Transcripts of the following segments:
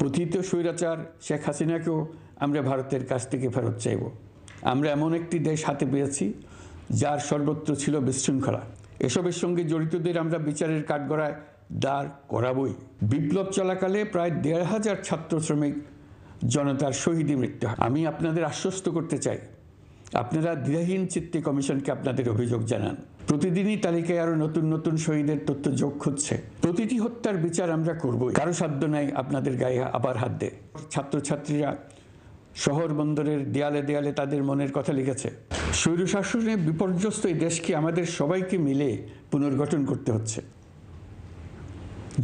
পতিত স্বৈরাচার শেখ হাসিনাকেও আমরা ভারতের কাছ থেকে ফেরত চাইব। আমরা এমন একটি দেশ হাতে পেয়েছি যার সর্বত্র ছিল বিশৃঙ্খলা। এসবের সঙ্গে জড়িতদের আমরা বিচারের কাঠগড়ায় দাঁড় করাবই। বিপ্লব চলাকালে প্রায় ১,৫০০ ছাত্র শ্রমিক জনতার শহীদী মৃত্যু হয়। আমি আপনাদের আশ্বস্ত করতে চাই, আপনারা দ্বিধাহীন চিত্তে কমিশনকে আপনাদের অভিযোগ জানান। প্রতিদিনই তালিকায় আরো নতুন নতুন শহীদের তথ্য যোগ হচ্ছে। প্রতিটি হত্যার বিচার আমরা করবই। কারো সাধ্য নাই আপনাদের গায়ে আবার হাত দেয়। ছাত্রছাত্রীরা শহর বন্দরের দেয়ালে দেয়ালে তাদের মনের কথা লিখেছে। স্বৈরশাসনে বিপর্যস্ত এই দেশকে আমাদের সবাইকে মিলে পুনর্গঠন করতে হচ্ছে।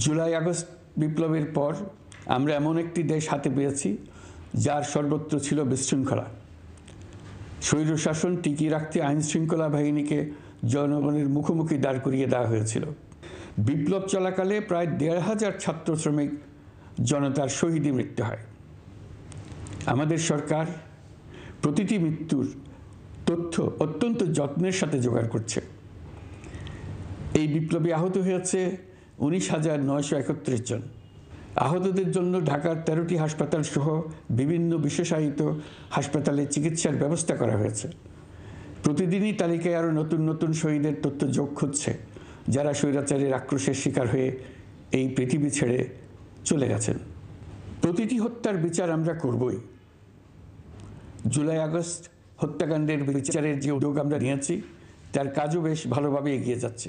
জুলাই আগস্ট বিপ্লবের পর আমরা এমন একটি দেশ হাতে পেয়েছি যার সর্বত্র ছিল বিশৃঙ্খলা। স্বৈরশাসন টিকিয়ে রাখতে আইন শৃঙ্খলা বাহিনীকে জনগণের মুখোমুখি দাঁড় করিয়ে দেওয়া হয়েছিল। বিপ্লব চলাকালে প্রায় ১,৫০০ ছাত্র শ্রমিক জনতার শহীদী মৃত্যু হয়। আমাদের সরকার প্রতিটি মৃত্যুর তথ্য অত্যন্ত যত্নের সাথে জোগাড় করছে। এই বিপ্লবে আহত হয়েছে ১৯,৯৩১ জন। আহতদের জন্য ঢাকার ১৩টি হাসপাতাল সহ বিভিন্ন বিশেষায়িত হাসপাতালে চিকিৎসার ব্যবস্থা করা হয়েছে। প্রতিদিনই তালিকায় আরও নতুন নতুন শহীদের তথ্য যোগ হচ্ছে, যারা স্বৈরাচারের আক্রোশের শিকার হয়ে এই পৃথিবী ছেড়ে চলে গেছেন। প্রতিটি হত্যার বিচার আমরা করবই। জুলাই আগস্ট হত্যাকাণ্ডের বিচারের যে উদ্যোগ আমরা নিয়েছি তার কাজও বেশ ভালোভাবে এগিয়ে যাচ্ছে।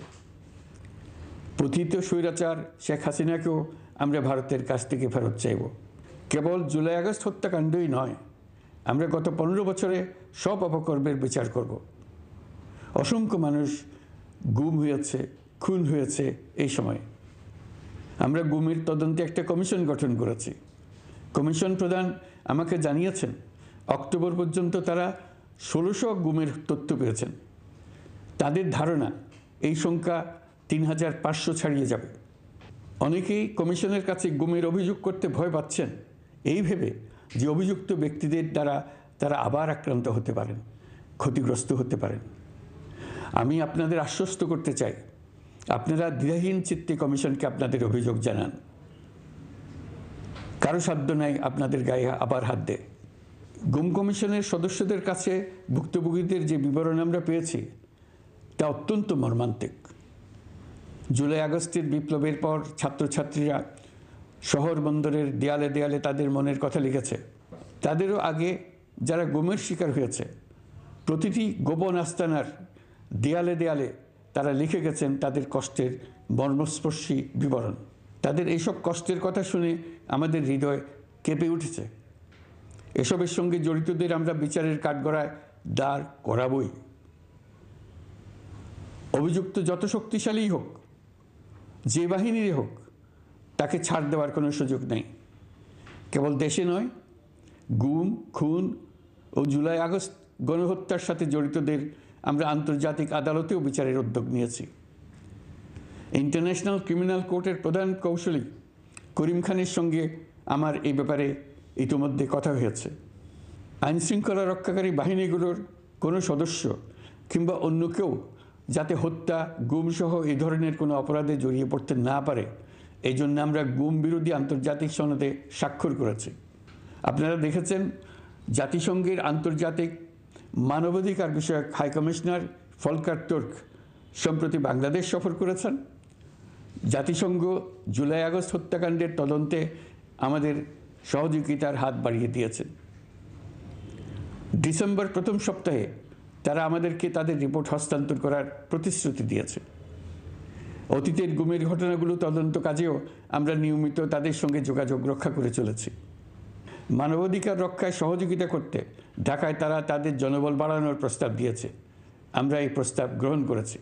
পতিত স্বৈরাচার শেখ হাসিনাকেও আমরা ভারতের কাছ থেকে ফেরত চাইব। কেবল জুলাই আগস্ট হত্যাকাণ্ডই নয়, আমরা গত ১৫ বছরে সব অপকর্মের বিচার করব। অসংখ্য মানুষ গুম হয়েছে, খুন হয়েছে। এই সময় আমরা গুমের তদন্তে একটা কমিশন গঠন করেছি। কমিশন প্রধান আমাকে জানিয়েছেন অক্টোবর পর্যন্ত তারা ১৬০০ গুমের তথ্য পেয়েছেন। তাদের ধারণা এই সংখ্যা ৩,৫০০ ছাড়িয়ে যাবে। অনেকেই কমিশনের কাছে গুমের অভিযোগ করতে ভয় পাচ্ছেন, এই ভেবে যে অভিযুক্ত ব্যক্তিদের দ্বারা তারা আবার আক্রান্ত হতে পারেন, ক্ষতিগ্রস্ত হতে পারেন। আমি আপনাদের আশ্বস্ত করতে চাই, আপনারা দ্বিধাহীন চিত্তে কমিশনকে আপনাদের অভিযোগ জানান। কারো সাধ্য নাই আপনাদের গায়ে আবার হাত দেয়। গুম কমিশনের সদস্যদের কাছে ভুক্তভোগীদের যে বিবরণ আমরা পেয়েছি তা অত্যন্ত মর্মান্তিক। জুলাই আগস্টের বিপ্লবের পর ছাত্রছাত্রীরা শহর বন্দরের দেয়ালে দেয়ালে তাদের মনের কথা লিখেছে। তাদেরও আগে যারা গুমের শিকার হয়েছে প্রতিটি গোপন আস্তানার দেয়ালে দেয়ালে তারা লিখে গেছেন তাদের কষ্টের মর্মস্পর্শী বিবরণ। তাদের এইসব কষ্টের কথা শুনে আমাদের হৃদয় কেঁপে উঠেছে। এসবের সঙ্গে জড়িতদের আমরা বিচারের কাঠগড়ায় দাঁড় করাবই। অভিযুক্ত যত শক্তিশালী হোক, যে বাহিনীরই হোক, তাকে ছাড় দেওয়ার কোনো সুযোগ নেই। কেবল দেশে নয়, গুম, খুন ও জুলাই আগস্ট গণহত্যার সাথে জড়িতদের আমরা আন্তর্জাতিক আদালতেও বিচারের উদ্যোগ নিয়েছি। ইন্টারন্যাশনাল ক্রিমিনাল কোর্টের প্রধান কৌশলী করিম খানের সঙ্গে আমার এই ব্যাপারে ইতিমধ্যে কথা হয়েছে। আইনশৃঙ্খলা রক্ষাকারী বাহিনীগুলোর কোনো সদস্য কিংবা অন্য কেউ যাতে হত্যা, গুমসহ এই ধরনের কোনো অপরাধে জড়িয়ে পড়তে না পারে, এই জন্য আমরা গুম বিরোধী আন্তর্জাতিক সনদে স্বাক্ষর করেছি। আপনারা দেখেছেন জাতিসংঘের আন্তর্জাতিক মানবাধিকার বিষয়ক হাই কমিশনার ফলকার তুর্ক সম্প্রতি বাংলাদেশ সফর করেছেন। জাতিসংঘ জুলাই আগস্ট হত্যাকাণ্ডের তদন্তে আমাদের সহযোগিতার হাত বাড়িয়ে দিয়েছেন। ডিসেম্বর প্রথম সপ্তাহে তারা আমাদেরকে তাদের রিপোর্ট হস্তান্তর করার প্রতিশ্রুতি দিয়েছে। অতীতের গুমের ঘটনাগুলো তদন্ত কাজেও আমরা নিয়মিত তাদের সঙ্গে যোগাযোগ রক্ষা করে চলেছি। মানবাধিকার রক্ষায় সহযোগিতা করতে ঢাকায় তারা তাদের জনবল বাড়ানোর প্রস্তাব দিয়েছে। আমরা এই প্রস্তাব গ্রহণ করেছি।